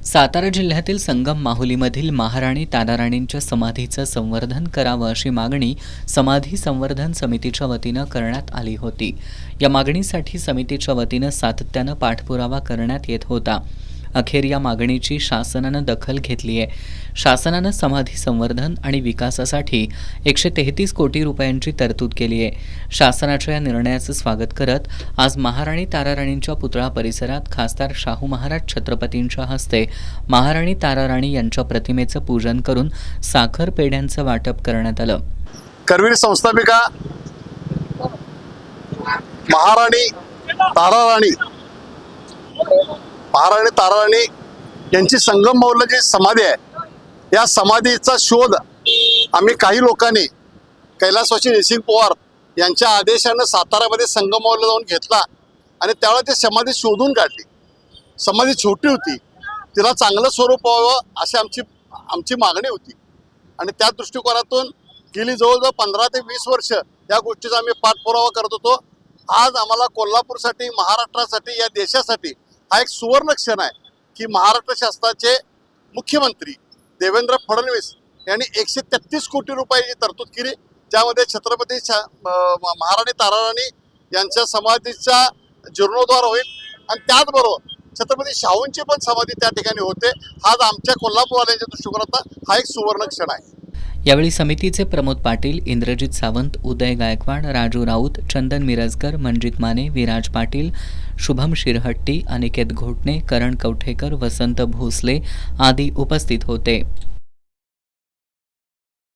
सातारा जिल्ह्यातील संगम माहुलीमधील महाराणी ताराराणींच्या समाधीचं संवर्धन करावं अशी मागणी समाधी संवर्धन समितीच्या वतीनं करण्यात आली होती। या मागणीसाठी समितीच्या वतीनं सातत्यानं पाठपुरावा करण्यात येत होता। अखेर या मागणीची शासनानं दखल घेतली आहे। शासनानं समाधी संवर्धन आणि विकासासाठी 133 कोटी रुपयांची तरतूद केली आहे। शासनाच्या या निर्णयाचं स्वागत करत आज महाराणी ताराराणींच्या पुतळा परिसरात खासदार शाहू महाराज छत्रपतींच्या हस्ते महाराणी ताराराणी यांच्या प्रतिमेचं पूजन करून साखर पेढ्यांचं वाटप करण्यात आलं। करवीर संस्थापिका महाराणी ताराराणी यांची संगम माहुलीला जी समाधी आहे, या समाधीचा शोध आम्ही काही लोकांनी कैलासवासी नरसिंह पवार यांच्या आदेशानं सातारामध्ये संगम माहुलीला जाऊन घेतला आणि त्यावेळेला ती समाधी शोधून काढली। समाधी छोटी होती, तिला चांगलं स्वरूप व्हावं अशी आमची मागणी होती आणि त्या दृष्टिकोनातून गेली जवळजवळ 15 ते 20 वर्ष या गोष्टीचा आम्ही पाठपुरावा करत होतो। आज आम्हाला कोल्हापूरसाठी, महाराष्ट्रासाठी, या देशासाठी हा एक सुवर्ण क्षण आहे की महाराष्ट्र शासनाचे मुख्यमंत्री देवेंद्र फडणवीस यांनी 133 कोटी रुपयाची तरतूद केली, ज्यामध्ये छत्रपती महाराणी ताराराणी यांच्या समाधीचा जीर्णोद्धार होईल आणि त्याचबरोबर छत्रपती शाहूंची पण समाधी त्या ठिकाणी होते। आज आमच्या कोल्हापूरवाल्यांच्या दृष्टिकोनातून हा एक सुवर्ण क्षण आहे। यावेळी समितीचे प्रमोद पाटील, इंद्रजित सावंत, उदय गायकवाड, राजू राऊत, चंदन मिरजकर, मंजित माने, विराज पाटील, शुभम शिरहट्टी, अनिकेत घोटणे, करण कवठेकर, वसंत भोसले आदी उपस्थित होते।